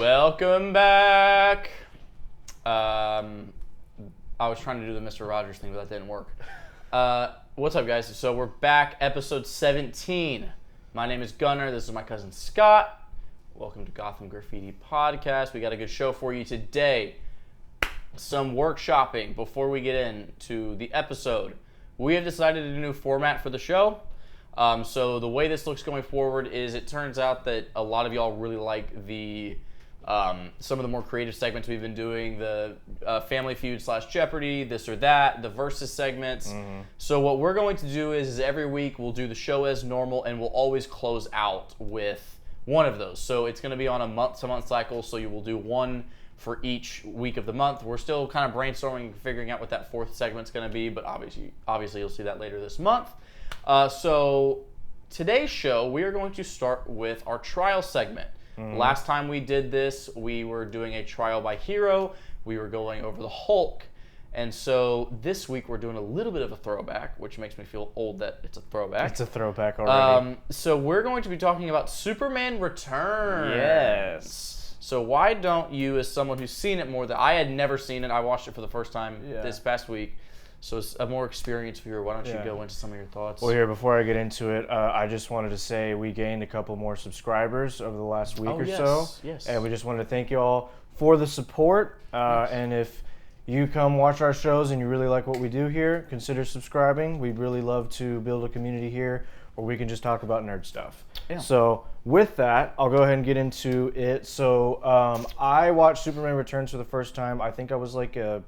Welcome back. I was trying to do the Mr. Rogers thing, but that didn't work. What's up, guys? So we're back, episode 17. My name is Gunnar. This is my cousin Scott. Welcome to Gotham Graffiti Podcast. We got a good show for you today. Some workshopping before we get into the episode. We have decided a new format for the show. So the way this looks going forward is it turns out that a lot of y'all really like the some of the more creative segments we've been doing, the Family Feud / Jeopardy, this or that, the versus segments. So what we're going to do is every week we'll do the show as normal, and we'll always close out with one of those. So it's going to be on a month-to-month cycle, so you will do one for each week of the month. We're still kind of brainstorming, figuring out what that fourth segment's going to be, but obviously you'll see that later this month. So today's show, we are going to start with our trial segment. Last time we did this, we were doing a trial by hero. We were going over the Hulk. And so this week we're doing a little bit of a throwback, which makes me feel old that it's a throwback. It's a throwback already. So we're going to be talking about Superman Returns. Yes. So why don't you, as someone who's seen it more than I had never seen it, I watched it for the first time this past week. So as a more experienced viewer, why don't you go into some of your thoughts? Well, here, before I get into it, I just wanted to say we gained a couple more subscribers over the last week so. Yes. And we just wanted to thank you all for the support. And if you come watch our shows and you really like what we do here, consider subscribing. We'd really love to build a community here where we can just talk about nerd stuff. Yeah. So with that, I'll go ahead and get into it. So I watched Superman Returns for the first time. I think I was like a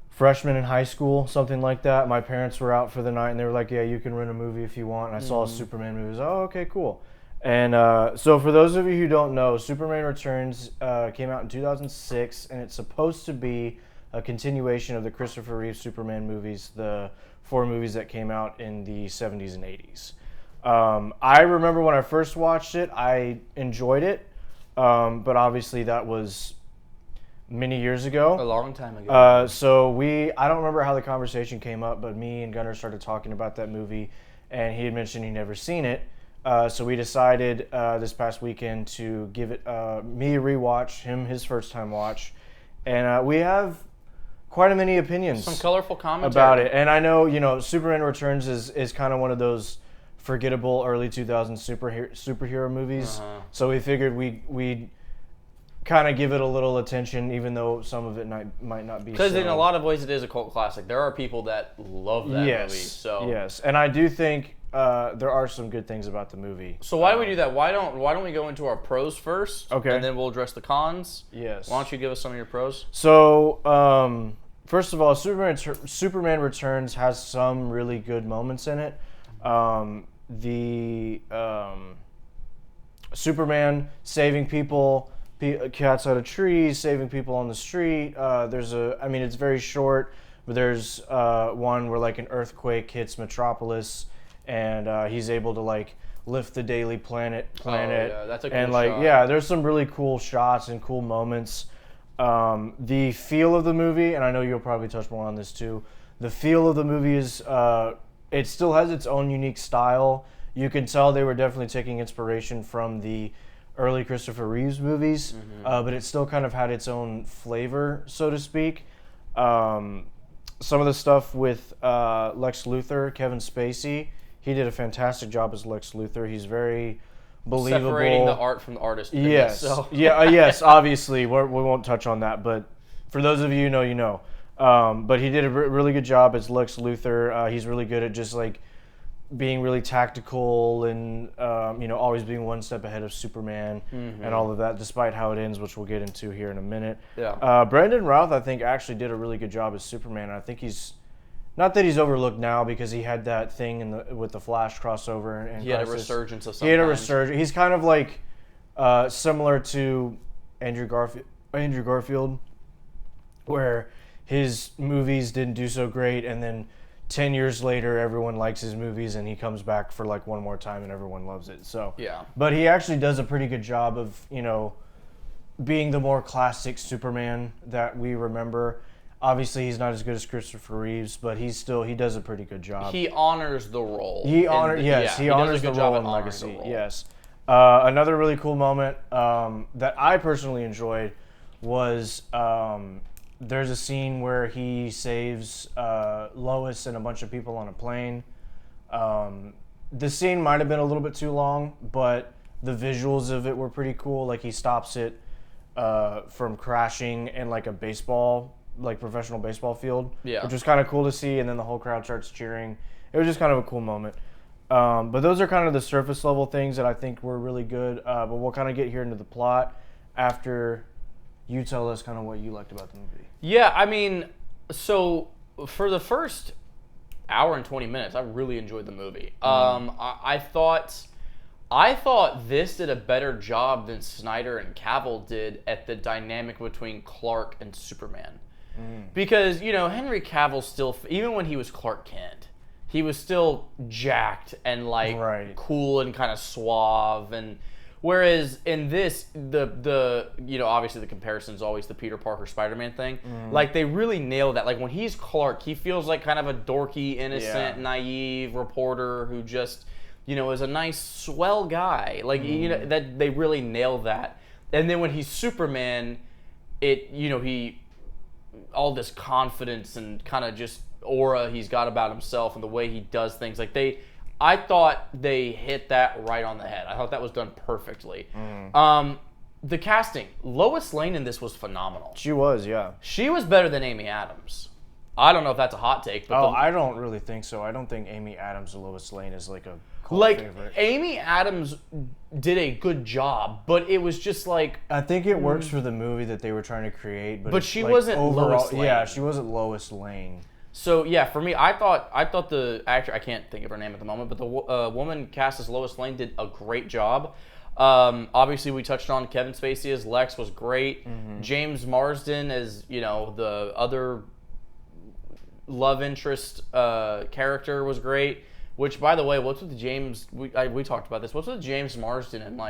freshman in high school, something like that. My parents were out for the night, and they were like, yeah, you can rent a movie if you want. And I saw a Superman movie. I was like, oh, okay, cool. And so for those of you who don't know, Superman Returns came out in 2006, and it's supposed to be a continuation of the Christopher Reeve Superman movies, the 4 movies that came out in the 70s and 80s. I remember when I first watched it, I enjoyed it, but obviously that was many years ago. A long time ago. So I don't remember how the conversation came up, but me and Gunnar started talking about that movie, and he had mentioned he'd never seen it. So we decided this past weekend to give it me a rewatch, him his first time watch, and we have quite a many opinions. Some colorful commentary about it. And I know, Superman Returns is kind of one of those forgettable early 2000s superhero movies. So we figured we'd kind of give it a little attention, even though some of it might not be. Because in a lot of ways, it is a cult classic. There are people that love that movie. So yes, and I do think there are some good things about the movie. So why do we do that? Why don't we go into our pros first? Okay. And then we'll address the cons. Yes. Why don't you give us some of your pros? So first of all, Superman Returns has some really good moments in it. The Superman saving people. Cats out of trees, saving people on the street. It's very short, but there's one where like an earthquake hits Metropolis, and he's able to like lift the Daily Planet. Oh, yeah, that's a cool and shot. There's some really cool shots and cool moments. The feel of the movie, and I know you'll probably touch more on this too. The feel of the movie is it still has its own unique style. You can tell they were definitely taking inspiration from the early Christopher Reeves movies, but it still kind of had its own flavor, so to speak. Some of the stuff with Lex Luthor, Kevin Spacey, he did a fantastic job as Lex Luthor. He's very believable. Separating the art from the artist. Yes, yes, obviously. We won't touch on that, but for those of you who know. But he did a really good job as Lex Luthor. He's really good at just like being really tactical and always being one step ahead of Superman and all of that, despite how it ends, which we'll get into here in a minute. Yeah. Brandon Routh, I think, actually did a really good job as Superman. I think he's not that he's overlooked now because he had that thing with the Flash crossover and he had a resurgence of some He had a kind. resurgence. He's kind of like similar to Andrew Garfield, where his movies didn't do so great, and then 10 years later, everyone likes his movies, and he comes back for like one more time, and everyone loves it. So, yeah. But he actually does a pretty good job of, being the more classic Superman that we remember. Obviously, he's not as good as Christopher Reeves, but he does a pretty good job. He honors the role. He honors the a good role job in at honoring Legacy. the role. Yes. Another really cool moment that I personally enjoyed was there's a scene where he saves Lois and a bunch of people on a plane. The scene might have been a little bit too long, but the visuals of it were pretty cool. Like he stops it from crashing in like a baseball, like professional baseball field, which was kind of cool to see. And then the whole crowd starts cheering. It was just kind of a cool moment. But those are kind of the surface level things that I think were really good. But we'll kind of get here into the plot after you tell us kind of what you liked about the movie. Yeah, I mean, so for the first hour and 20 minutes, I really enjoyed the movie. I thought this did a better job than Snyder and Cavill did at the dynamic between Clark and Superman. Because, Henry Cavill still, even when he was Clark Kent, he was still jacked and cool and kind of suave. And whereas in this, the obviously the comparison is always the Peter Parker Spider-Man thing. Like they really nailed that. Like when he's Clark, he feels like kind of a dorky, innocent, naive reporter who just is a nice, swell guy. Like that they really nailed that. And then when he's Superman, he all this confidence and kind of just aura he's got about himself and the way he does things. Like I thought they hit that right on the head. I thought that was done perfectly. The casting, Lois Lane in this was phenomenal. She was, yeah. She was better than Amy Adams. I don't know if that's a hot take, but I don't really think so. I don't think Amy Adams' Lois Lane is like a cult favorite. Amy Adams did a good job, but it was just like I think it works for the movie that they were trying to create, but she wasn't Lois Lane. Yeah, she wasn't Lois Lane. So yeah, for me, I thought the actor, I can't think of her name at the moment, but the woman cast as Lois Lane did a great job. Obviously, we touched on Kevin Spacey as Lex was great. James Marsden as the other love interest character was great. Which, by the way, what's with James? We talked about this. What's with James Marsden and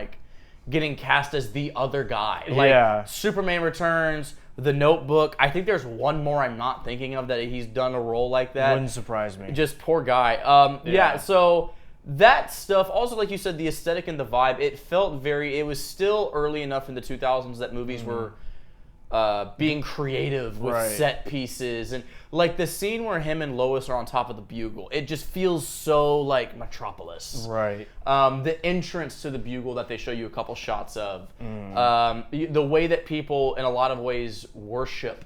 getting cast as the other guy? Superman Returns, The Notebook. I think there's one more I'm not thinking of that he's done a role like that. Wouldn't surprise me. Just poor guy. So that stuff, also like you said, the aesthetic and the vibe, it felt it was still early enough in the 2000s that movies were being creative with set pieces. And like the scene where him and Lois are on top of the Bugle, it just feels so like Metropolis. Right. The entrance to the Bugle that they show you a couple shots of. The way that people, in a lot of ways, worship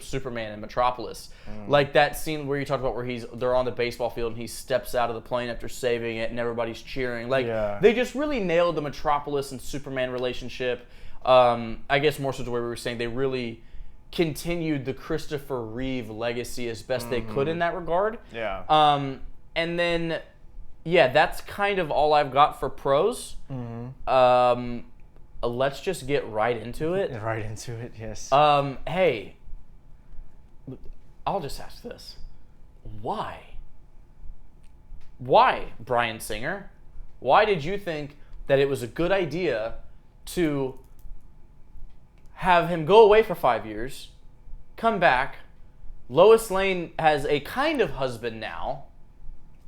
Superman in Metropolis. Like that scene where you talked about where they're on the baseball field and he steps out of the plane after saving it and everybody's cheering. They just really nailed the Metropolis and Superman relationship. I guess more so the way we were saying, they really continued the Christopher Reeve legacy as best they could in that regard. Yeah. And then, that's kind of all I've got for pros. Let's just get right into it. Right into it, yes. Hey, I'll just ask this. Why? Why, Bryan Singer? Why did you think that it was a good idea to have him go away for 5 years, come back? Lois Lane has a kind of husband now,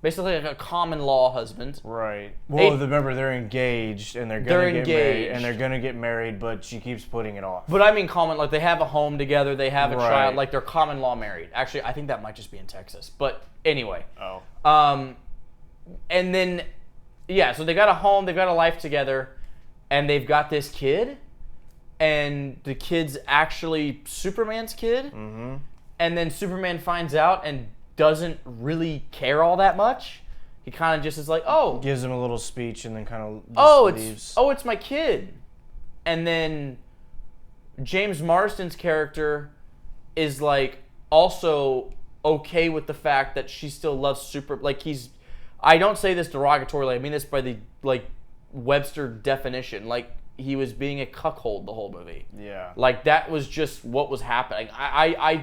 basically like a common law husband. Right. Well, remember they're engaged and they're gonna get married, but she keeps putting it off. But I mean common, like they have a home together, they have a child, like they're common law married. Actually, I think that might just be in Texas. But anyway. And then, so they got a home, they've got a life together, and they've got this kid. And the kid's actually Superman's kid. And then Superman finds out and doesn't really care all that much. He kind of just is like, oh. Gives him a little speech and then kind of leaves. It's my kid. And then James Marsden's character is like also okay with the fact that she still loves I don't say this derogatorily. I mean this by the Webster definition. He was being a cuckold the whole movie. Yeah. That was just what was happening. I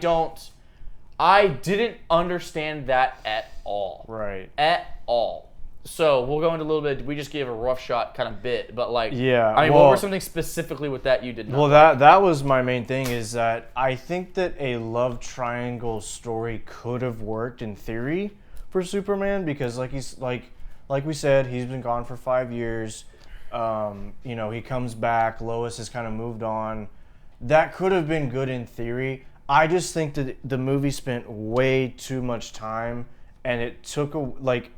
didn't understand that at all. Right. At all. So we'll go into a little bit. We just gave a rough shot kind of bit, but what were something specifically with that you did not? Well, that was my main thing, is that I think that a love triangle story could have worked in theory for Superman, because like like we said, he's been gone for 5 years. He comes back. Lois has kind of moved on. That could have been good in theory. I just think that the movie spent way too much time, and it took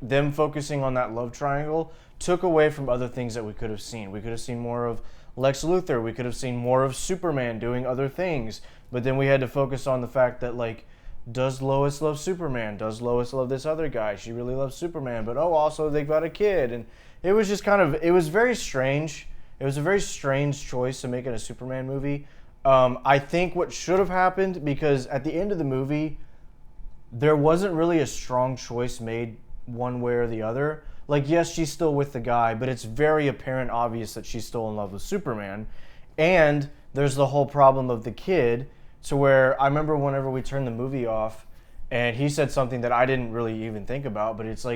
them focusing on that love triangle took away from other things that we could have seen. We could have seen more of Lex Luthor. We could have seen more of Superman doing other things. But then we had to focus on the fact that, does Lois love Superman? Does Lois love this other guy? She really loves Superman, but also they've got a kid. And it was just it was very strange. It was a very strange choice to make it a Superman movie. I think what should have happened, because at the end of the movie, there wasn't really a strong choice made one way or the other. Yes, she's still with the guy, but it's very apparent, obvious that she's still in love with Superman. And there's the whole problem of the kid, to where I remember whenever we turned the movie off, and he said something that I didn't really even think about, but it's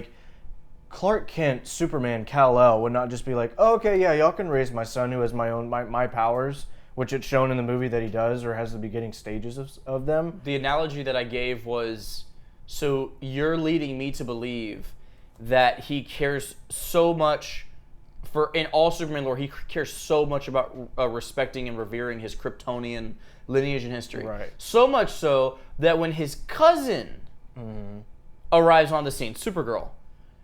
Clark Kent, Superman, Kal-El would not just be oh, okay, yeah, y'all can raise my son who has my powers, which it's shown in the movie that he does, or has the beginning stages of them. The analogy that I gave was, so you're leading me to believe that he cares so much in all Superman lore, he cares so much about respecting and revering his Kryptonian lineage and history. Right. So much so that when his cousin arrives on the scene, Supergirl,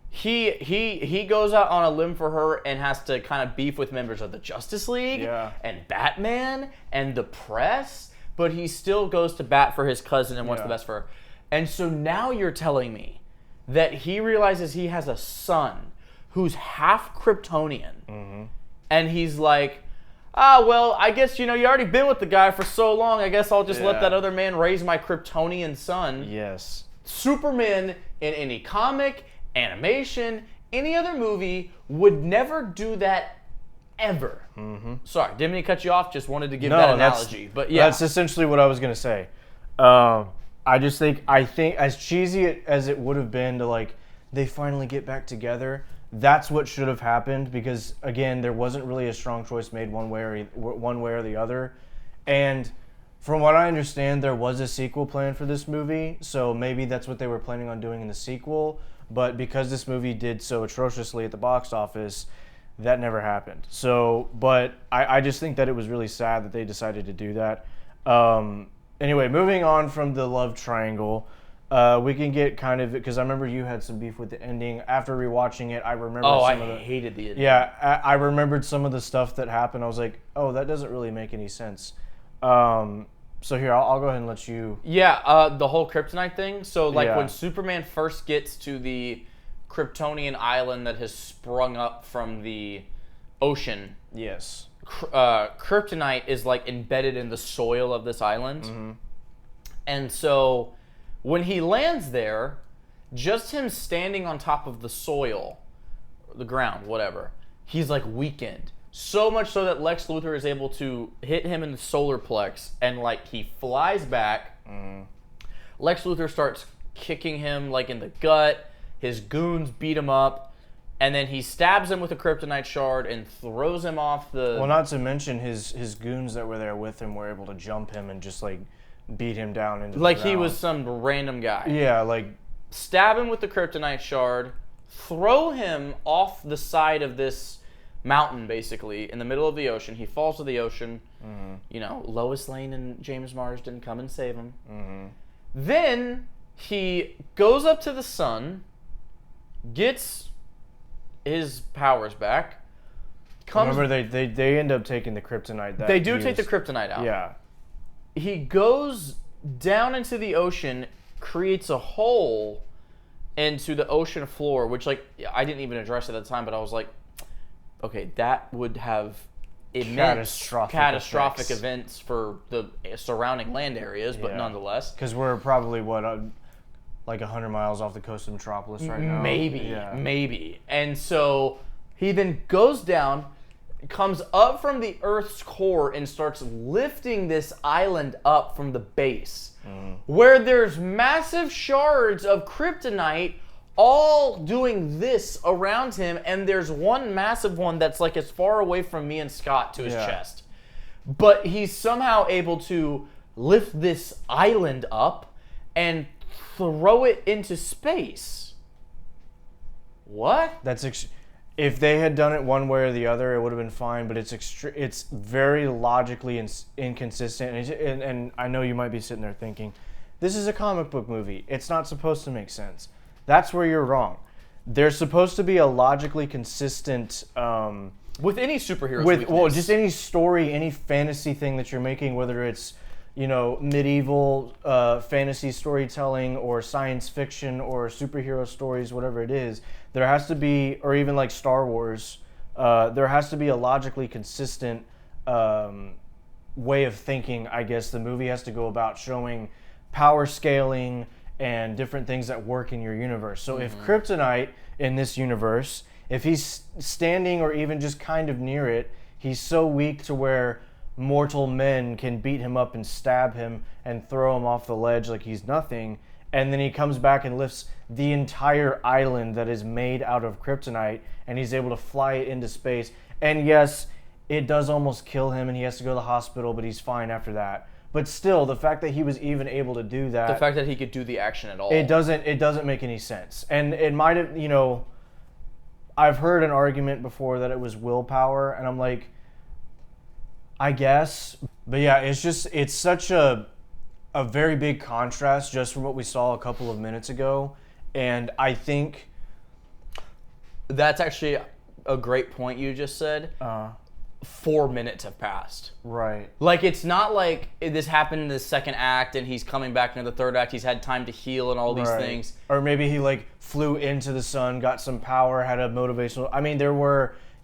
he goes out on a limb for her and has to kind of beef with members of the Justice League and Batman and the press, but he still goes to bat for his cousin and wants the best for her. And so now you're telling me that he realizes he has a son who's half Kryptonian, and he's well, I guess, you already been with the guy for so long, I guess I'll just let that other man raise my Kryptonian son. Yes. Superman in any comic, animation, any other movie would never do that ever. Sorry, didn't mean to cut you off, just wanted to give that analogy. But yeah. That's essentially what I was going to say. I think as cheesy as it would have been to they finally get back together, that's what should have happened, because again, there wasn't really a strong choice made one way or the other. And from what I understand, there was a sequel planned for this movie, so maybe that's what they were planning on doing in the sequel. But because this movie did so atrociously at the box office, that never happened. So, but I just think that it was really sad that they decided to do that. Anyway, moving on from the love triangle, we can get because I remember you had some beef with the ending. After rewatching it, I remember I hated the ending. Yeah, I remembered some of the stuff that happened. I was that doesn't really make any sense. So here, I'll go ahead and let you... Yeah, the whole kryptonite thing. So, when Superman first gets to the Kryptonian island that has sprung up from the ocean... Yes. Kryptonite is, embedded in the soil of this island. And so, when he lands there, just him standing on top of the soil, the ground, whatever, he's, weakened. So much so that Lex Luthor is able to hit him in the solar plex, and he flies back. Lex Luthor starts kicking him in the gut. His goons beat him up, and then he stabs him with a kryptonite shard and throws him off the... Well, not to mention his goons that were there with him were able to jump him and just beat him down into the ground. He was some random guy. Yeah, stab him with the kryptonite shard, throw him off the side of this mountain, basically, in the middle of the ocean. He falls to the ocean. Lois Lane and James Marsden come and save him. Then he goes up to the sun, gets his powers back. Remember, they end up taking the kryptonite. They do take the kryptonite out. Yeah. He goes down into the ocean, creates a hole into the ocean floor, which, I didn't even address it at the time, but I was okay, that would have immense catastrophic events for the surrounding land areas, but nonetheless. Because we're probably, 100 miles off the coast of Metropolis right now? Maybe. And so he then goes down, comes up from the Earth's core, and starts lifting this island up from the base, where there's massive shards of kryptonite all doing this around him, and there's one massive one that's as far away from me and Scott to his chest. But he's somehow able to lift this island up and throw it into space. What? If they had done it one way or the other, it would have been fine. But it's very logically inconsistent. And I know you might be sitting there thinking, this is a comic book movie. It's not supposed to make sense. That's where you're wrong. There's supposed to be a logically consistent. With any superhero. Just any story, any fantasy thing that you're making, whether it's medieval fantasy storytelling or science fiction or superhero stories, whatever it is, there has to be, or even like Star Wars, there has to be a logically consistent way of thinking. I guess the movie has to go about showing power scaling and different things that work in your universe. So if Kryptonite in this universe, if he's standing or even just kind of near it, he's so weak to where mortal men can beat him up and stab him and throw him off the ledge like he's nothing, and then he comes back and lifts the entire island that is made out of kryptonite, and he's able to fly it into space. And yes, it does almost kill him and he has to go to the hospital, but he's fine after that. But still, the fact that he was even able to do that, the fact that he could do the action at all, it doesn't make any sense. And it might have, I've heard an argument before that it was willpower, and I'm like, I guess. But yeah, it's such a very big contrast just from what we saw a couple of minutes ago. And I think that's actually a great point you just said. 4 minutes have passed. Right. Like, it's not like this happened in the second act and he's coming back into the third act. He's had time to heal and all these things. Or maybe he flew into the sun, got some power, had a motivational. I mean,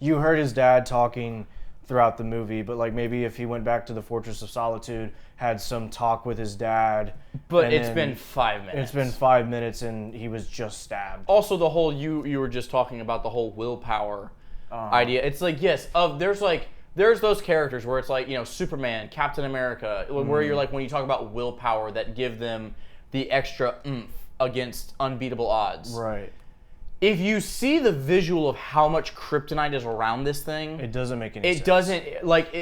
you heard his dad talking throughout the movie, but maybe if he went back to the Fortress of Solitude, had some talk with his dad. But it's been 5 minutes. It's been 5 minutes and he was just stabbed. Also, the whole you were just talking about the whole willpower idea. It's like, yes, there's those characters where it's like, Superman, Captain America, where you're like, when you talk about willpower, that give them the extra oomph against unbeatable odds. Right. If you see the visual of how much kryptonite is around this thing, it doesn't make any sense. It doesn't, Lex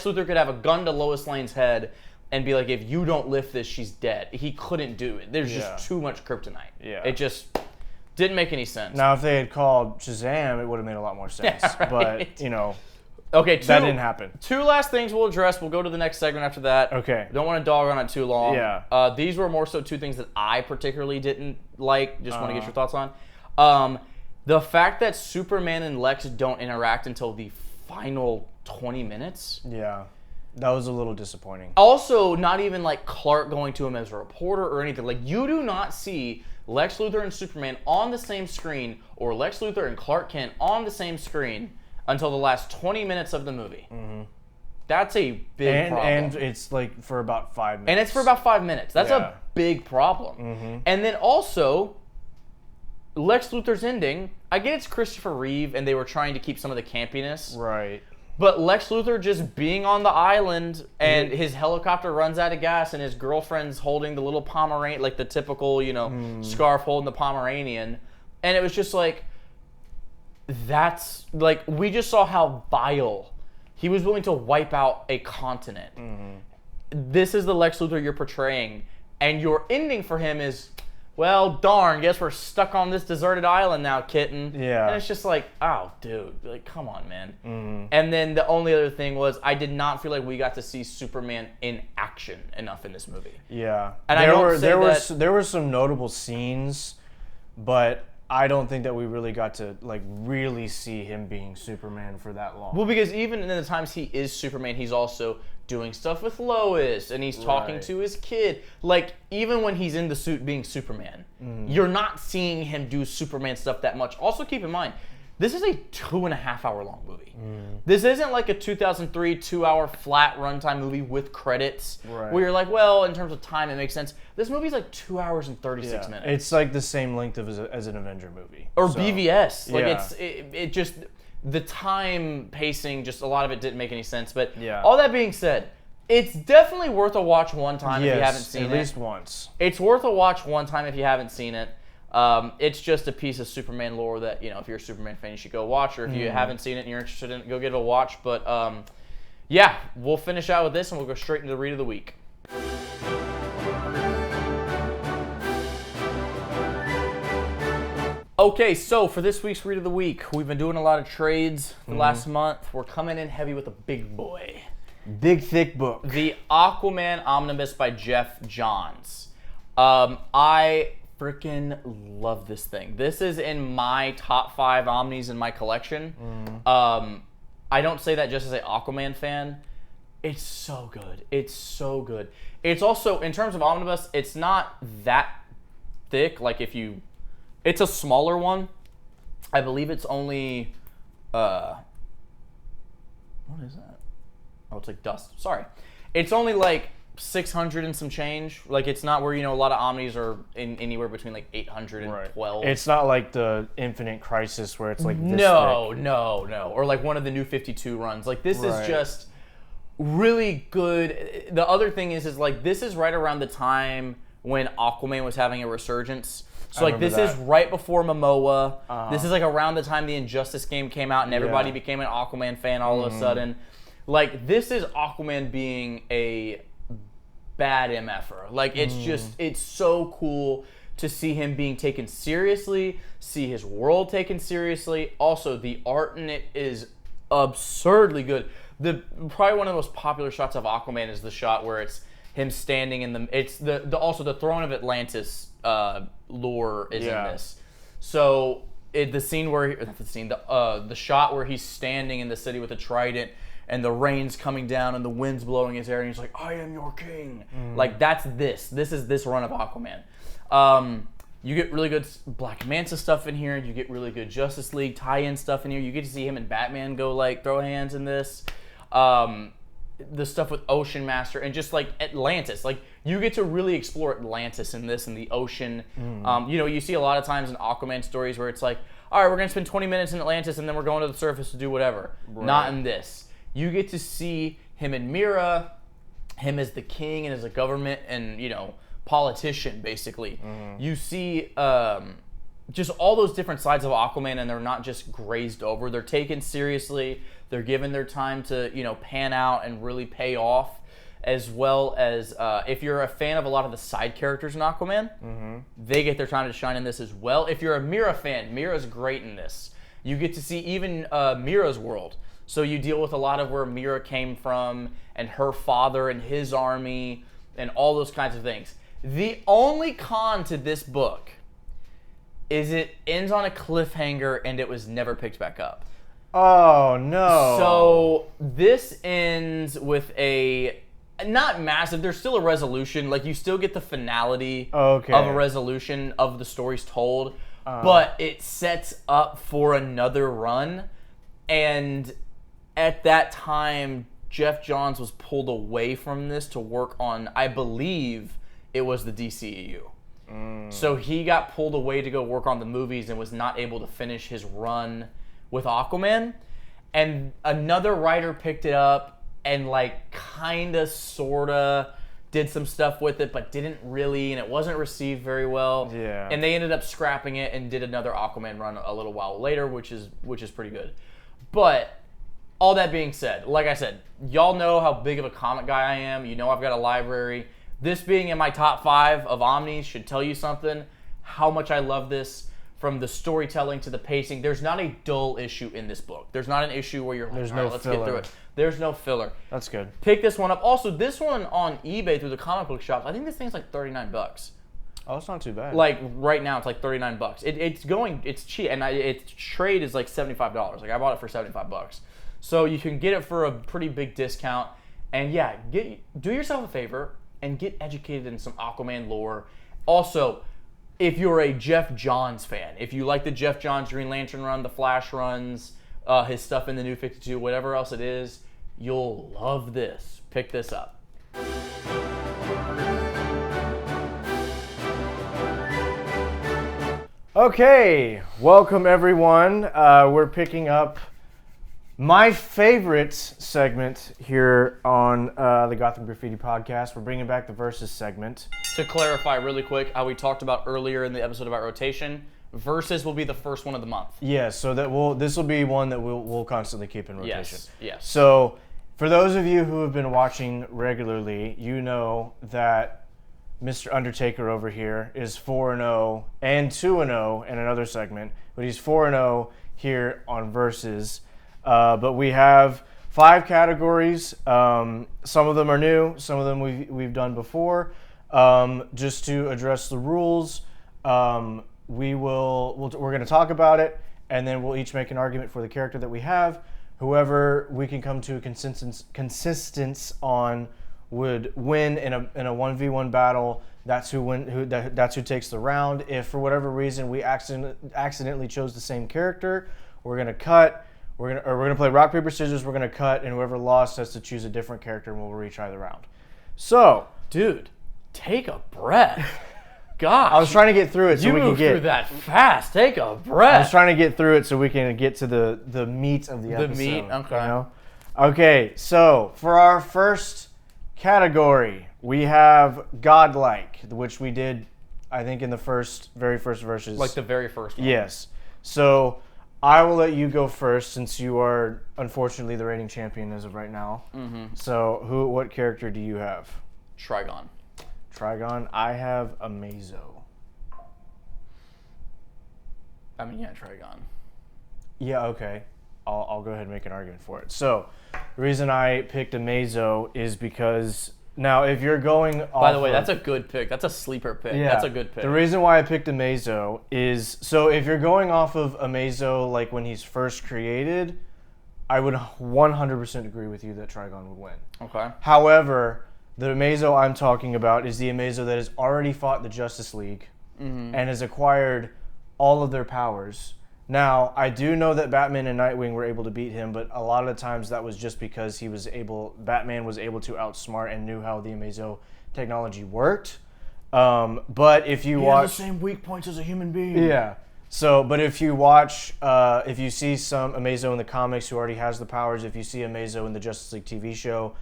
Luthor could have a gun to Lois Lane's head and be like, if you don't lift this, she's dead. He couldn't do it. There's just too much kryptonite. Yeah. It just didn't make any sense. Now, if they had called Shazam, it would have made a lot more sense. Yeah, right. But, okay, that didn't happen. 2 last things we'll address. We'll go to the next segment after that. Okay. Don't want to dog on it too long. Yeah. These were more so 2 things that I particularly didn't like. Just want to get your thoughts on. The fact that Superman and Lex don't interact until the final 20 minutes. Yeah. That was a little disappointing. Also, not even Clark going to him as a reporter or anything. You do not see Lex Luthor and Superman on the same screen, or Lex Luthor and Clark Kent on the same screen until the last 20 minutes of the movie. Mm-hmm. That's a big problem. And it's for about 5 minutes. And it's for about 5 minutes. That's a big problem. Mm-hmm. And then also, Lex Luthor's ending, I get it's Christopher Reeve and they were trying to keep some of the campiness. Right. But Lex Luthor just being on the island and his helicopter runs out of gas and his girlfriend's holding the little Pomeranian, the typical, scarf holding the Pomeranian. And it was just that's, we just saw how vile he was willing to wipe out a continent. Mm-hmm. This is the Lex Luthor you're portraying. And your ending for him is, well, darn, guess we're stuck on this deserted island now, kitten. Yeah. And it's just oh, dude, come on, man. Mm-hmm. And then the only other thing was, I did not feel like we got to see Superman in action enough in this movie. Yeah. And there were some notable scenes, but I don't think that we really got to really see him being Superman for that long. Well, because even in the times he is Superman, he's also doing stuff with Lois, and he's talking to his kid. Even when he's in the suit being Superman, you're not seeing him do Superman stuff that much. Also, keep in mind, this is a 2.5 hour long movie. This isn't like a 2003 2-hour flat runtime movie with credits, where you're well, in terms of time, it makes sense. This movie's 2 hours and 36 minutes. It's the same length as an Avenger movie. Or BVS. It just... The time pacing, just a lot of it didn't make any sense. But all that being said, it's definitely worth a watch one time if you haven't seen it. At least once. It's worth a watch one time if you haven't seen it. It's just a piece of Superman lore that, if you're a Superman fan, you should go watch. Or if you haven't seen it and you're interested in it, go give it a watch. But we'll finish out with this and we'll go straight into the read of the week. Okay, so for this week's Read of the Week, we've been doing a lot of trades the last month. We're coming in heavy with a big boy. Big, thick book. The Aquaman Omnibus by Jeff Johns. I freaking love this thing. This is in my top 5 Omnis in my collection. I don't say that just as an Aquaman fan. It's so good. It's so good. It's also, in terms of Omnibus, it's not that thick. Like it's a smaller one. I believe it's only, what is that? Oh, it's like dust. Sorry. It's only like 600 and some change. Like, it's not where, a lot of Omnis are in anywhere between like 800 and 12. It's not like the Infinite Crisis where it's like this No. thick. Or like one of the new 52 runs. Like, this is just really good. The other thing is like, this is right around the time when Aquaman was having a resurgence. So, like, this is right before Momoa. This is, like, around the time the Injustice game came out and everybody became an Aquaman fan all of a sudden. Like, this is Aquaman being a bad MFer. Like, it's just, it's so cool to see him being taken seriously, see his world taken seriously. Also, the art in it is absurdly good. Probably one of the most popular shots of Aquaman is the shot where it's him standing in also the Throne of Atlantis lore is in this. So the shot where he's standing in the city with a trident and the rain's coming down and the wind's blowing his hair and he's like, I am your king. Like, that's this. This is this run of Aquaman. You get really good Black Manta stuff in here. You get really good Justice League tie-in stuff in here. You get to see him and Batman go, like, throw hands in this. The stuff with Ocean Master and just, like, Atlantis. Like, you get to really explore Atlantis in this and the ocean. You see a lot of times in Aquaman stories where it's like, all right, we're going to spend 20 minutes in Atlantis and then we're going to the surface to do whatever. Not in this. You get to see him and Mira, him as the king and as a government and, politician, basically. You see just all those different sides of Aquaman, and they're not just grazed over. They're taken seriously. They're given their time to, pan out and really pay off, as well as if you're a fan of a lot of the side characters in Aquaman, they get their time to shine in this as well. If you're a Mira fan, Mira's great in this. You get to see even Mira's world. So you deal with a lot of where Mira came from and her father and his army and all those kinds of things. The only con to this book is it ends on a cliffhanger and it was never picked back up. Oh, no. So this ends with not massive, there's still a resolution. Like, you still get the finality of a resolution of the stories told, but it sets up for another run. And at that time, Jeff Johns was pulled away from this to work on, I believe, it was the DCEU. So he got pulled away to go work on the movies and was not able to finish his run with Aquaman. And another writer picked it up and, like, kinda, sorta did some stuff with it, but didn't really, and it wasn't received very well. Yeah. And they ended up scrapping it and did another Aquaman run a little while later, which is pretty good. But all that being said, like I said, y'all know how big of a comic guy I am. You know I've got a library. This being in my top 5 of Omnis should tell you something, how much I love this, from the storytelling to the pacing. There's not a dull issue in this book. There's not an issue where you're like, There's all no right, let's get filler. through it. There's no filler. That's good. Pick this one up. Also, this one on eBay through the comic book shops, I think this thing's like $39. Oh, it's not too bad. Like, right now, it's like $39. It's cheap, and its trade is like $75. Like, I bought it for $75. So you can get it for a pretty big discount. And yeah, do yourself a favor and get educated in some Aquaman lore. Also, if you're a Jeff Johns fan, if you like the Jeff Johns Green Lantern run, the Flash runs, his stuff in the New 52, whatever else it is, you'll love this. Pick this up. Okay, welcome everyone. We're picking up my favorite segment here on the Gotham Graffiti podcast. We're bringing back the Versus segment. To clarify really quick, how we talked about earlier in the episode about rotation, Versus will be the first one of the month. Yes, so this will be one that we'll constantly keep in rotation. Yes. So for those of you who have been watching regularly, you know that Mr. Undertaker over here is 4-0 and 2-0 in another segment, but he's 4-0 here on Versus. But we have 5 categories. Some of them are new, some of them we've done before. Just to address the rules, we're going to talk about it, and then we'll each make an argument for the character that we have. Whoever we can come to a consistency on would win in a 1v1 battle. That's that's who takes the round. If for whatever reason we accidentally chose the same character, we're gonna cut. We're gonna play rock paper scissors. We're gonna cut, and whoever lost has to choose a different character, and we'll retry the round. So, dude, take a breath. Gosh, I was trying to get through it so we can moved through that fast. Take a breath. I was trying to get through it so we can get to the meat of the episode. The meat, okay. You know? Okay, so for our first category, we have Godlike, which we did, I think, in the very first Versus. Like the very first one. Yes. So I will let you go first since you are, unfortunately, the reigning champion as of right now. Mm-hmm. So what character do you have? Trigon. Trigon. I have Amazo. I mean, yeah, Trigon. Yeah, okay. I'll go ahead and make an argument for it. So, the reason I picked Amazo is because now if you're going off By the way, that's a good pick. That's a sleeper pick. Yeah, that's a good pick. The reason why I picked Amazo is so if you're going off of Amazo like when he's first created, I would 100% agree with you that Trigon would win. Okay. However, the Amazo I'm talking about is the Amazo that has already fought the Justice League and has acquired all of their powers. Now, I do know that Batman and Nightwing were able to beat him, but a lot of the times that was just because Batman was able to outsmart and knew how the Amazo technology worked. But if you watch... He has the same weak points as a human being. Yeah. So, but if you watch, if you see some Amazo in the comics who already has the powers, if you see Amazo in the Justice League TV show,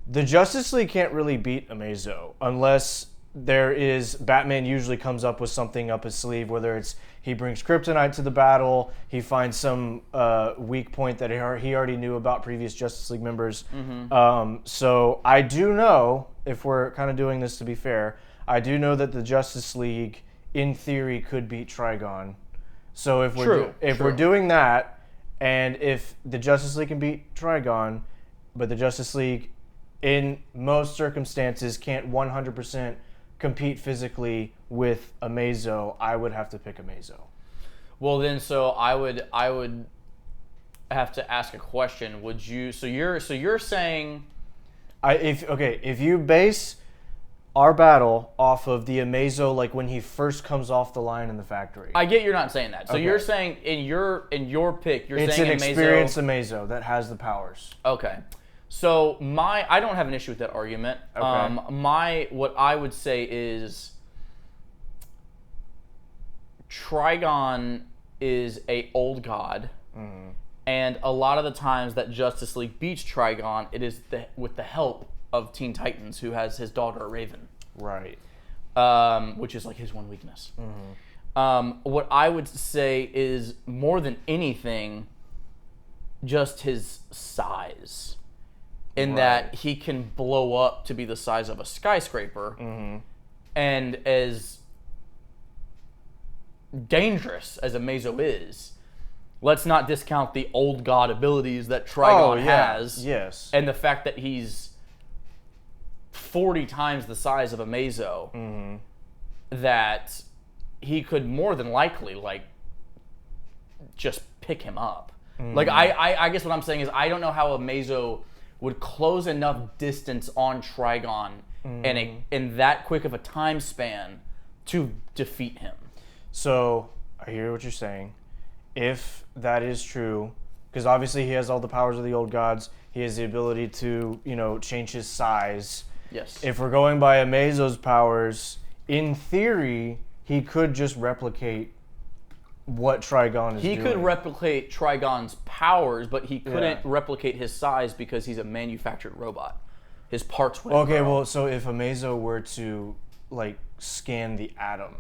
the Justice League can't really beat Amazo unless Batman usually comes up with something up his sleeve, whether it's he brings kryptonite to the battle, he finds some weak point that he already knew about previous Justice League members. Mm-hmm. So I do know, if we're kind of doing this to be fair, I do know that the Justice League, in theory, could beat Trigon. So if we're doing that, and if the Justice League can beat Trigon, but the Justice League, in most circumstances, can't 100% compete physically with Amazo, I would have to pick Amazo. Well, then, so I would have to ask a question. Would you? So you're saying, if you base our battle off of the Amazo, like when he first comes off the line in the factory. I get you're not saying that. So okay. You're saying in your pick, you're it's saying an experienced Amazo that has the powers. Okay. So I don't have an issue with that argument. Okay. What I would say is Trigon is a old god, and a lot of the times that Justice League beats Trigon, it is with the help of Teen Titans, who has his daughter Raven, right? Which is like his one weakness. What I would say is more than anything, just his size. In right. that he can blow up to be the size of a skyscraper, and as dangerous as Amazo is, let's not discount the old god abilities that Trigon has. Yes. And the fact that he's 40 times the size of Amazo, that he could more than likely, just pick him up. I guess what I'm saying is I don't know how Amazo would close enough distance on Trigon in that quick of a time span to defeat him. So, I hear what you're saying. If that is true, because obviously he has all the powers of the old gods, he has the ability to, change his size. Yes. If we're going by Amazo's powers, in theory, he could just replicate what Trigon is doing. He could replicate Trigon's powers, but he couldn't replicate his size because he's a manufactured robot. His parts wouldn't Okay, grow. well, so if Amazo were to, scan the atom,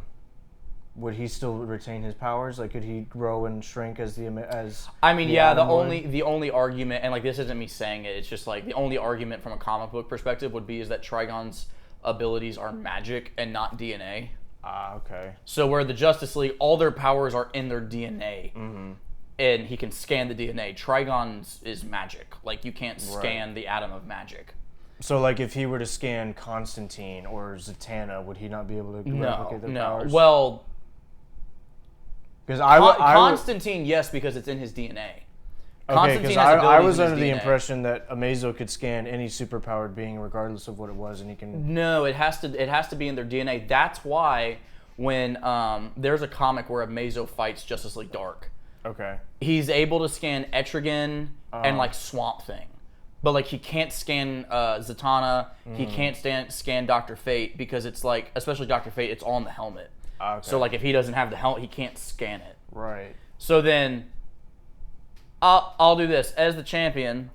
would he still retain his powers? Could he grow and shrink as the I mean, the atom the only argument, and this isn't me saying it, it's just the only argument from a comic book perspective would be is that Trigon's abilities are magic and not DNA. Okay. So where the Justice League, all their powers are in their DNA. And he can scan the DNA. Trigon's is magic. Like, you can't scan the atom of magic. So, like, if he were to scan Constantine or Zatanna, would he not be able to replicate their powers? Well, because Constantine, yes, because it's in his DNA. Okay, because I was under the impression that Amazo could scan any superpowered being, regardless of what it was, and he can. No, it has to be in their DNA. That's why when there's a comic where Amazo fights Justice League Dark. Okay. He's able to scan Etrigan and like Swamp Thing, but like he can't scan Zatanna. He can't scan Dr. Fate because it's like, especially Dr. Fate, it's all in the helmet. Okay. So like if he doesn't have the helmet, he can't scan it. Right. So then, I'll do this as the champion.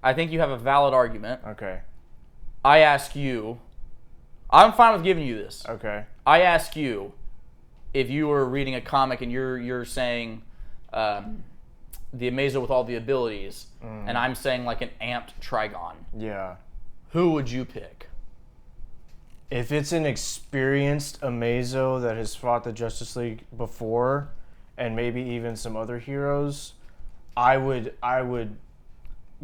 I think you have a valid argument. Okay. I ask you. I'm fine with giving you this. Okay. I ask you if you were reading a comic and you're saying. The Amazo with all the abilities, and I'm saying like an amped Trigon. Yeah. Who would you pick? If it's an experienced Amazo that has fought the Justice League before, and maybe even some other heroes, I would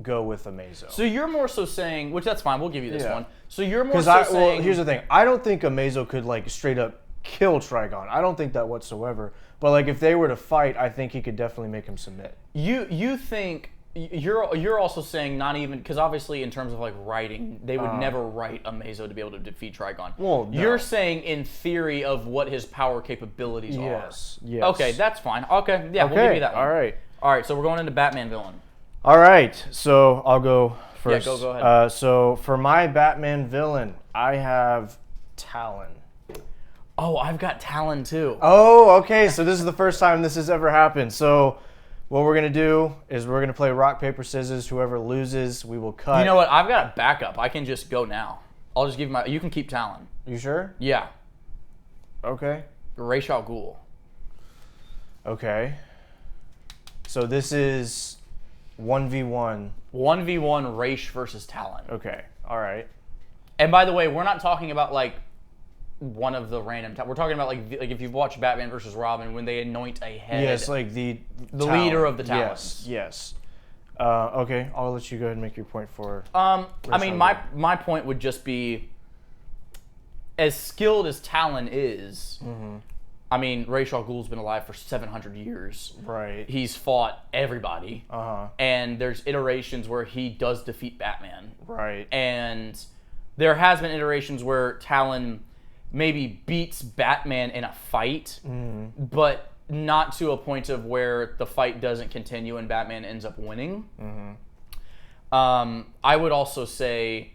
go with Amazo. So you're more so saying, which that's fine, we'll give you this one. So you're more saying... Well, here's the thing. I don't think Amazo could like straight up kill Trigon. I don't think that whatsoever. But like if they were to fight, I think he could definitely make him submit. You think you're also saying not even because obviously in terms of like writing, they would never write Amazo to be able to defeat Trigon. Well, no. You're saying in theory of what his power capabilities are. Yes. Okay, that's fine. Okay, yeah, we'll give you that one. All right. So we're going into Batman villain. All right. So I'll go first. Yeah, go ahead. So for my Batman villain, I have Talon. Oh, I've got Talon too. Oh, okay. So this is the first time this has ever happened. So what we're going to do is we're going to play rock, paper, scissors. Whoever loses, we will cut. You know what? I've got a backup. I can just go now. I'll just give you you can keep Talon. You sure? Yeah. Okay. Ra's al Ghul. Okay. So this is 1v1. 1v1 Ra's versus Talon. Okay. All right. And by the way, we're not talking about like one of the random. We're talking about like if you've watched Batman versus Robin when they anoint a head. Yes, like the leader of the Talons. Yes. Okay, I'll let you go ahead and make your point for. I mean, my point would just be, as skilled as Talon is. I mean, Ra's al Ghul's been alive for 700 years. Right. He's fought everybody. And there's iterations where he does defeat Batman. Right. And there has been iterations where Talon maybe beats Batman in a fight, but not to a point of where the fight doesn't continue and Batman ends up winning. I would also say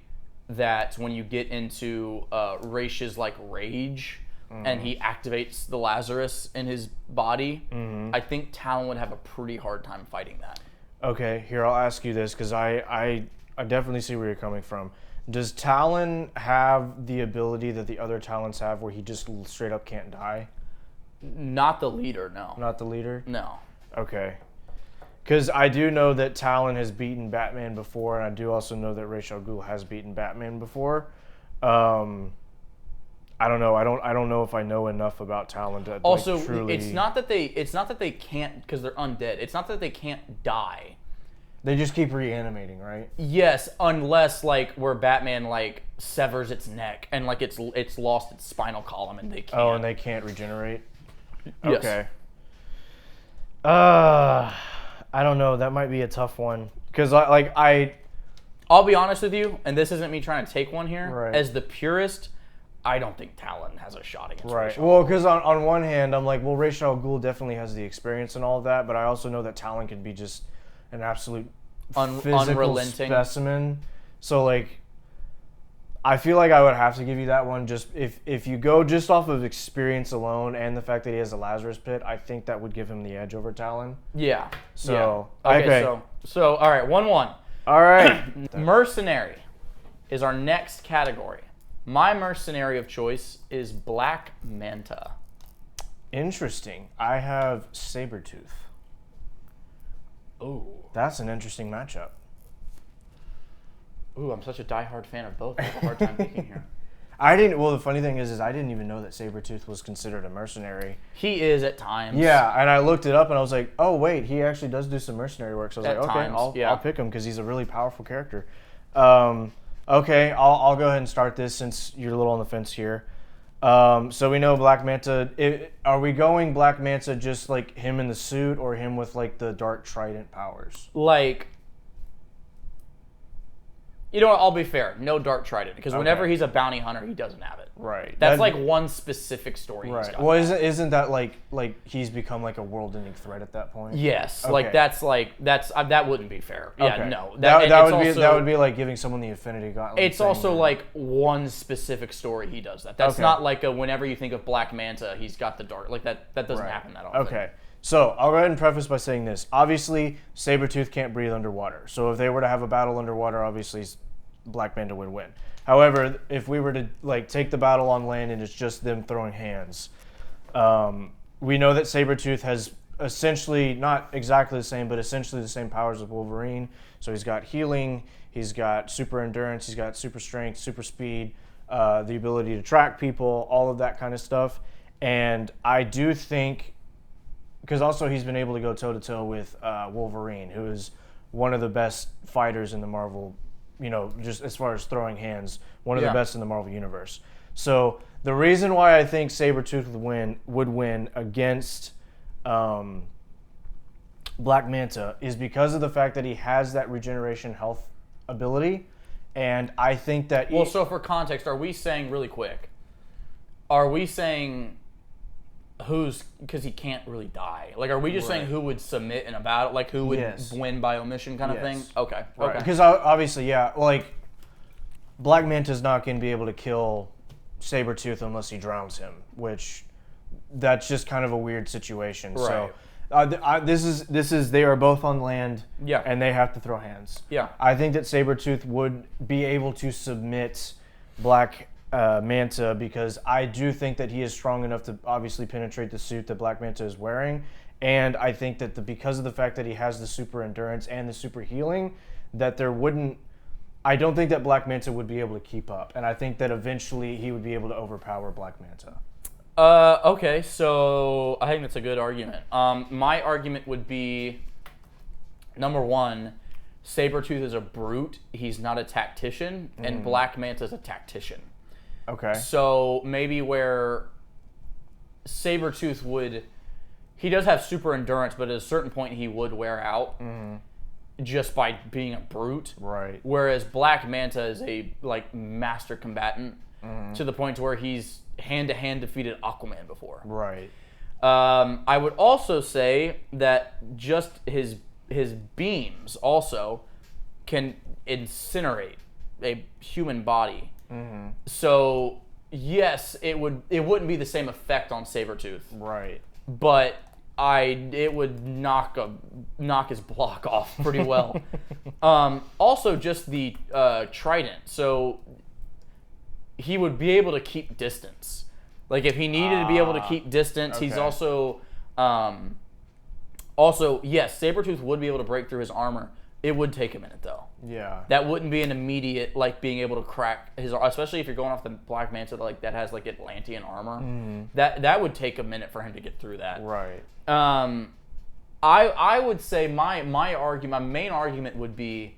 that when you get into Raish's like rage and he activates the Lazarus in his body, I think Talon would have a pretty hard time fighting that. Okay, here I'll ask you this because I definitely see where you're coming from. Does Talon have the ability that the other Talons have where he just straight up can't die? Not the leader, no. Not the leader? No. Okay. Because I do know that Talon has beaten Batman before, and I do also know that Ra's al Ghul has beaten Batman before. I don't know. I don't know if I know enough about Talon to also, like, truly... it's not that they can't, because they're undead. It's not that they can't die. They just keep reanimating, right? Yes, unless like where Batman like severs its neck and like it's lost its spinal column and they can't. Oh, and they can't regenerate? Yes. Okay. I don't know. That might be a tough one. Because I'll be honest with you, and this isn't me trying to take one here. Right. As the purist, I don't think Talon has a shot against Right. Ra's al Ghul. Well, because on one hand, I'm like, well, Ra's al Ghul definitely has the experience and all of that, but I also know that Talon can be just an absolute physical unrelenting specimen. So like, I feel like I would have to give you that one. Just if you go just off of experience alone and the fact that he has a Lazarus pit, I think that would give him the edge over Talon. Yeah. So yeah. Okay. So all right, 1-1. All right. Mercenary is our next category. My mercenary of choice is Black Manta. Interesting. I have Sabretooth. Ooh. That's an interesting matchup. Ooh, I'm such a diehard fan of both. I have a hard time picking here. I didn't. Well, the funny thing is I didn't even know that Sabretooth was considered a mercenary. He is at times. Yeah, and I looked it up and I was like, oh wait, he actually does do some mercenary work. So I was At like, okay, times, I'll pick him because he's a really powerful character. Okay, I'll go ahead and start this since you're a little on the fence here. So we know Black Manta. Are we going Black Manta just like him in the suit, or him with like the Dark Trident powers? Like, you know what? I'll be fair. No Dark Trident, because whenever he's a bounty hunter, he doesn't have it. Right. That's like one specific story. Right. He's got. Well, isn't that like he's become like a world-ending threat at that point? Yes. Okay. That wouldn't be fair. Yeah. Okay. No. That would be like giving someone the Infinity Gauntlet. It's also like one specific story he does that. That's not like whenever you think of Black Manta, he's got the dark. Like that doesn't happen that often. Okay. So I'll go ahead and preface by saying this. Obviously, Sabretooth can't breathe underwater. So if they were to have a battle underwater, obviously Black Manta would win. However, if we were to like take the battle on land and it's just them throwing hands, we know that Sabretooth has essentially, not exactly the same, but essentially the same powers as Wolverine. So he's got healing, he's got super endurance, he's got super strength, super speed, the ability to track people, all of that kind of stuff. And I do think, because also he's been able to go toe-to-toe with Wolverine, who is one of the best fighters in the Marvel, just as far as throwing hands, one of the best in the Marvel Universe. So the reason why I think Sabretooth would win against Black Manta is because of the fact that he has that regeneration health ability. And I think that... Well, so for context, are we saying, really quick, because he can't really die. Like, are we just saying who would submit in a battle? Like, who would win by omission kind of thing? Okay. Right. Because obviously, like, Black Manta's not going to be able to kill Sabretooth unless he drowns him, which that's just kind of a weird situation. Right. So they are both on land, and they have to throw hands. Yeah. I think that Sabretooth would be able to submit Black Manta, because I do think that he is strong enough to obviously penetrate the suit that Black Manta is wearing, and I think that because of the fact that he has the super endurance and the super healing, that I don't think that Black Manta would be able to keep up, and I think that eventually he would be able to overpower Black Manta. Okay, so I think that's a good argument. My argument would be, number one, Sabretooth is a brute. He's not a tactician, and Black Manta is a tactician. Okay. So maybe where Sabretooth he does have super endurance, but at a certain point he would wear out just by being a brute. Right. Whereas Black Manta is a master combatant to the point where he's hand-to-hand defeated Aquaman before. Right. I would also say that just his beams also can incinerate a human body. So yes, it wouldn't be the same effect on Sabretooth. Right. But it would knock his block off pretty well. Also, just the trident. So he would be able to keep distance. Like if he needed to be able to keep distance, he's also yes, Sabretooth would be able to break through his armor. It would take a minute though. Yeah. That wouldn't be an immediate being able to crack his, especially if you're going off the Black Manta that has Atlantean armor. That would take a minute for him to get through that. Right. I would say my main argument would be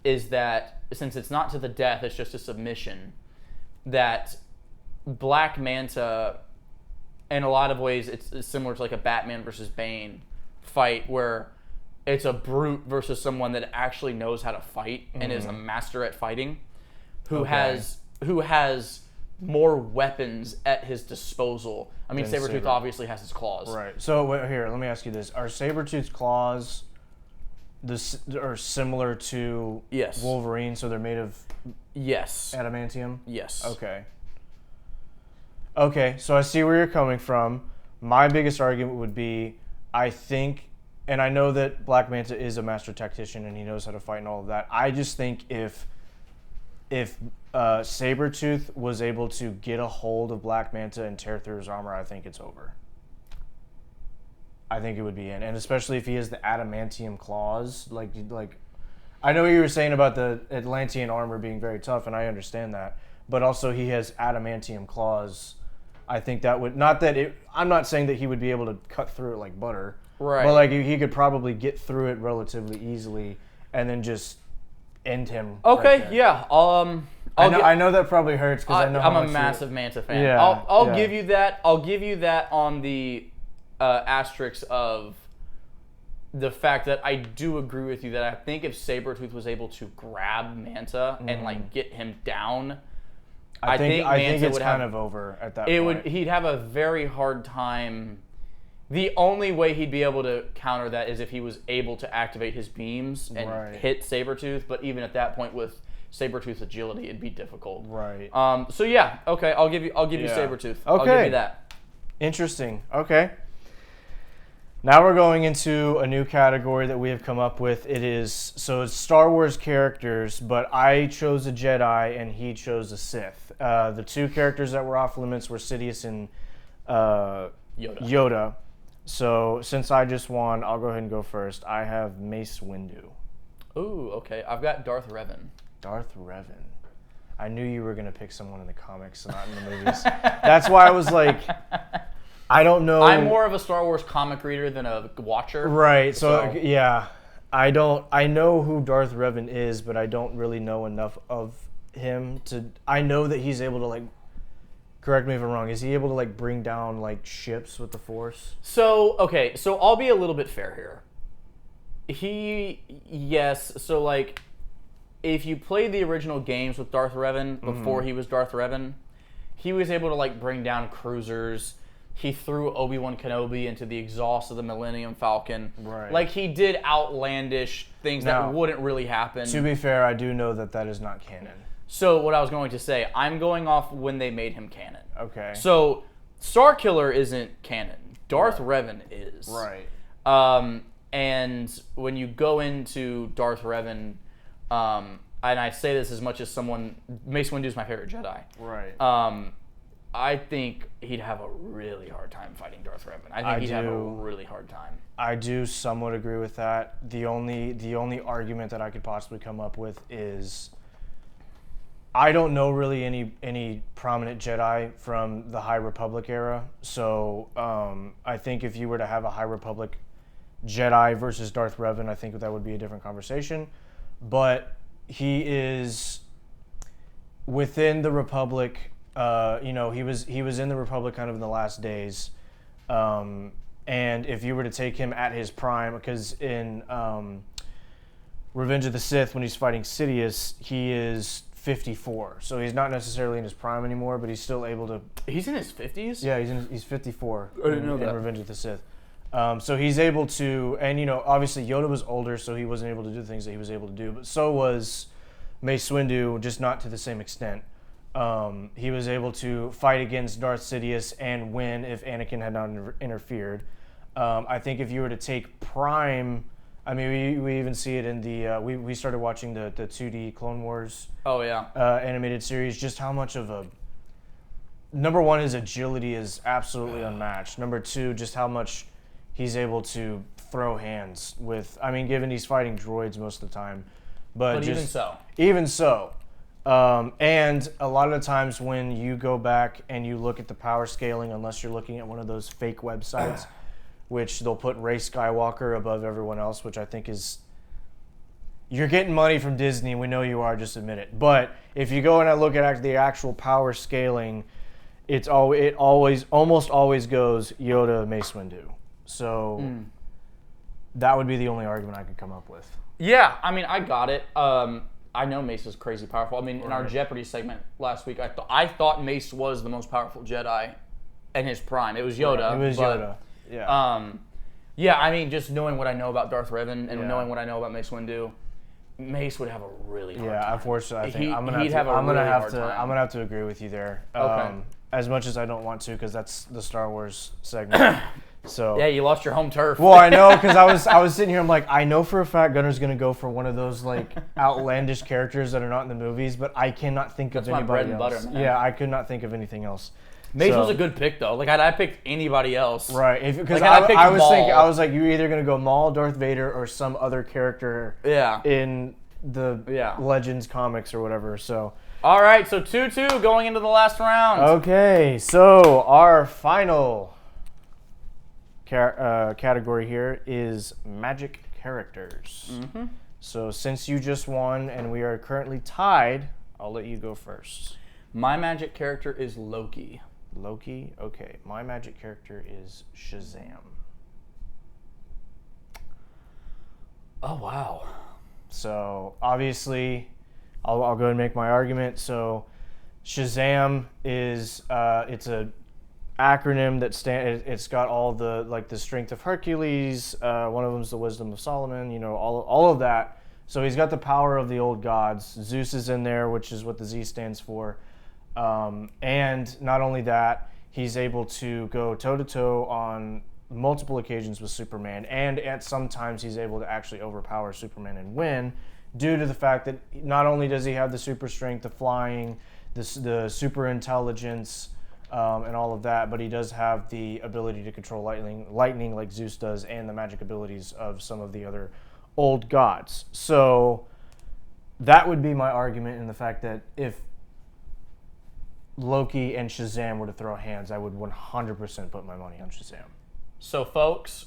is that since it's not to the death, it's just a submission, that Black Manta, in a lot of ways, it's similar to a Batman versus Bane fight where it's a brute versus someone that actually knows how to fight and is a master at fighting, who has more weapons at his disposal. I mean, Sabretooth obviously has his claws. Right. So here, let me ask you this: are Sabretooth's claws are similar to Wolverine? So they're made of adamantium. Yes. Okay. Okay. So I see where you're coming from. My biggest argument would be, I think. And I know that Black Manta is a master tactician and he knows how to fight and all of that. I just think if Sabretooth was able to get a hold of Black Manta and tear through his armor, I think it's over. I think it would be in. And especially if he has the adamantium claws. I know you were saying about the Atlantean armor being very tough, and I understand that. but also he has adamantium claws. I think that would not that it. I'm not saying that he would be able to cut through it like butter, Right. but like he could probably get through it relatively easily, and then just end him. Okay, right there. yeah. I know that probably hurts because I know I'm how a much massive Manta fan. Yeah, I'll yeah. give you that. I'll give you that on the asterisk of the fact that I do agree with you that I think if Sabretooth was able to grab Manta and like get him down, I think it's Manta would kind have, of over at that point. he'd have a very hard time. The only way he'd be able to counter that is if he was able to activate his beams and Right. hit Sabretooth, but even at that point with Sabretooth's agility, it'd be difficult. Right. So yeah, okay, I'll give you Yeah. Sabretooth. Okay. I'll give you that. Interesting. Okay. Now we're going into a new category that we have come up with. It's Star Wars characters, but I chose a Jedi and he chose a Sith. The two characters that were off limits were Sidious and Yoda. So since I just won, I'll go ahead and go first. I have Mace Windu. Ooh, okay. I've got Darth Revan. Darth Revan. I knew you were going to pick someone in the comics, not in the movies. That's why I was like, I don't know. I'm more of a Star Wars comic reader than a watcher. Right. So yeah, I know who Darth Revan is, but I don't really know enough of him to. I know that he's able to like. Correct me if I'm wrong. Is he able to like bring down like ships with the Force? So I'll be a little bit fair here. Yes. So like, if you played the original games with Darth Revan before he was Darth Revan, he was able to like bring down cruisers. He threw Obi-Wan Kenobi into the exhaust of the Millennium Falcon. Right. Like he did outlandish things Now, that wouldn't really happen. To be fair, I do know that is not canon. So what I was going to say, I'm going off when they made him canon. Okay. So Starkiller isn't canon. Darth Revan is. Right. And when you go into Darth Revan, and I say this as much as Mace Windu is my favorite Jedi. Right. I think he'd have a really hard time fighting Darth Revan. I think he'd have a really hard time. I do somewhat agree with that. The only argument that I could possibly come up with is I don't know really any prominent Jedi from the High Republic era. So I think if you were to have a High Republic Jedi versus Darth Revan, I think that would be a different conversation. But he is within the Republic. He was in the Republic kind of in the last days. And if you were to take him at his prime, because in Revenge of the Sith, when he's fighting Sidious, he is 54. So he's not necessarily in his prime anymore, but he's still able to... He's in his 50s? Yeah, he's 54 I didn't know that. in Revenge of the Sith. So he's able to... And, obviously Yoda was older, so he wasn't able to do the things that he was able to do. But so was Mace Windu, just not to the same extent. He was able to fight against Darth Sidious and win if Anakin had not interfered. I think if you were to take Prime... I mean, we even see it in the... we started watching the 2D Clone Wars animated series, just how much of a... Number one, his agility is absolutely unmatched. Number two, just how much he's able to throw hands with... I mean, given he's fighting droids most of the time. But even so. And a lot of the times when you go back and you look at the power scaling, unless you're looking at one of those fake websites, which they'll put Rey Skywalker above everyone else, which I think is... You're getting money from Disney, we know you are, just admit it. But if you go and look at the actual power scaling, it almost always goes Yoda, Mace Windu. So that would be the only argument I could come up with. Yeah, I mean, I got it. I know Mace is crazy powerful. I mean, in our Jeopardy segment last week, I thought Mace was the most powerful Jedi in his prime. It was Yoda. It was Yoda. Yeah. I mean, just knowing what I know about Darth Revan and knowing what I know about Mace Windu, Mace would have a really hard time. Yeah, unfortunately, I think I'm gonna have to agree with you there. Okay. As much as I don't want to, because that's the Star Wars segment. So yeah, you lost your home turf. Well, I know, because I was sitting here. I'm like, I know for a fact Gunner's gonna go for one of those like outlandish characters that are not in the movies, but I cannot think of anybody bread and else. butter, man. Yeah, I could not think of anything else. Mace was a good pick though. Like had I picked anybody else, right? Because like, I was thinking, I was like, you're either gonna go Maul, Darth Vader, or some other character. Yeah. In the Legends comics or whatever. So, All right, so 2-2 going into the last round. Okay, so our final category here is magic characters. Mm-hmm. So since you just won and we are currently tied, I'll let you go first. My magic character is Loki. Loki? Okay, my magic character is Shazam. Oh, wow. So obviously, I'll go ahead and make my argument. So Shazam is it's a acronym that it's got all the the strength of Hercules. One of them's the wisdom of Solomon. You know, all of that. So he's got the power of the old gods. Zeus is in there, which is what the Z stands for. And not only that, he's able to go toe to toe on multiple occasions with Superman, and at sometimes he's able to actually overpower Superman and win, due to the fact that not only does he have the super strength, the flying, the super intelligence, and all of that, but he does have the ability to control lightning like Zeus does, and the magic abilities of some of the other old gods. So that would be my argument in the fact that if Loki and Shazam were to throw hands, I would 100% put my money on Shazam. So, folks,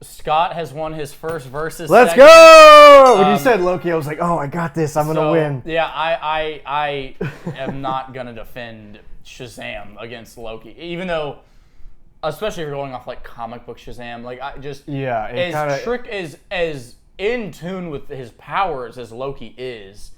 Scott has won his first versus. Let's segment. go! When you said Loki, I was like, oh, I got this. I'm going to win. Yeah, I am not going to defend Shazam against Loki, even though, especially if you're going off like comic book Shazam, like I just as in tune with his powers as Loki is.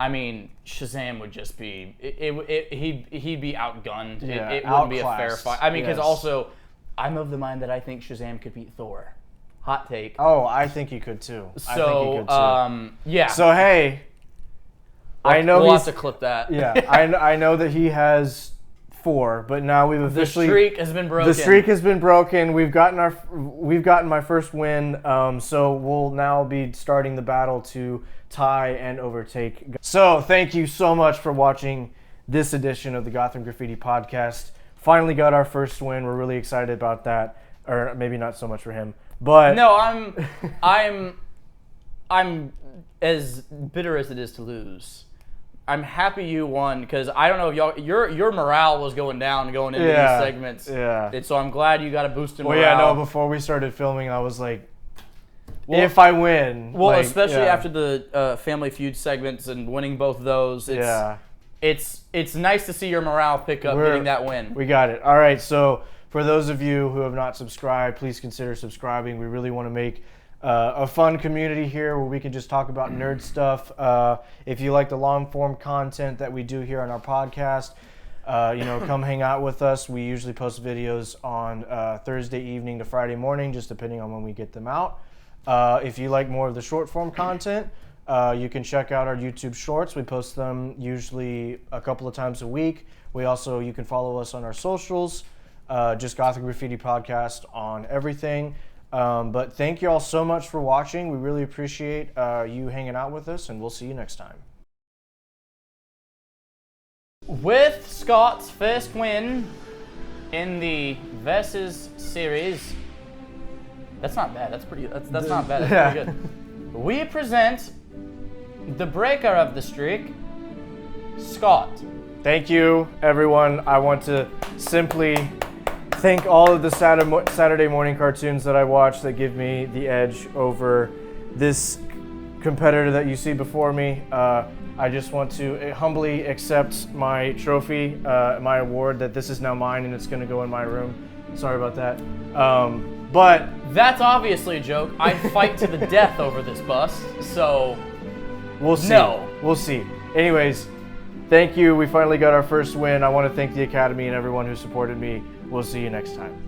I mean, Shazam would just be he'd be outgunned. Yeah, it wouldn't be a fair outclassed. fight. I mean, because Yes. also, I'm of the mind that I think Shazam could beat Thor. Hot take. Oh, I think he could too. Yeah. So hey, I know we'll he's have to clip that. yeah. I know that he has 4, but now we've The officially streak has been broken. The streak has been broken. We've gotten my first win. So we'll now be starting the battle to tie and overtake. So thank you so much for watching this edition of the Gotham Graffiti Podcast. Finally got our first win. We're really excited about that. Or maybe not so much for him, but No, I'm as bitter as it is to lose. I'm happy you won because I don't know if your morale was going down going into these segments. Yeah. And so I'm glad you got a boost in morale. Well, yeah, no. Before we started filming, I was like, if I win, especially after the Family Feud segments and winning both of those, it's nice to see your morale pick up getting that win. We got it. All right, so for those of you who have not subscribed, please consider subscribing. We really want to make a fun community here where we can just talk about nerd stuff. If you like the long-form content that we do here on our podcast, come hang out with us. We usually post videos on Thursday evening to Friday morning, just depending on when we get them out. If you like more of the short-form content, you can check out our YouTube Shorts. We post them usually a couple of times a week. You can follow us on our socials, just Gothic Graffiti Podcast on everything. But thank you all so much for watching. We really appreciate you hanging out with us, and we'll see you next time. With Scott's first win in the Versus series, that's not bad. That's not bad. That's pretty good. We present the breaker of the streak, Scott. Thank you, everyone. I want to simply thank all of the Saturday morning cartoons that I watch that give me the edge over this competitor that you see before me. I just want to humbly accept my trophy, my award, that this is now mine and it's going to go in my room. Sorry about that. But that's obviously a joke. I'd fight to the death over this bust, so we'll see. No. We'll see. Anyways, thank you. We finally got our first win. I want to thank the Academy and everyone who supported me. We'll see you next time.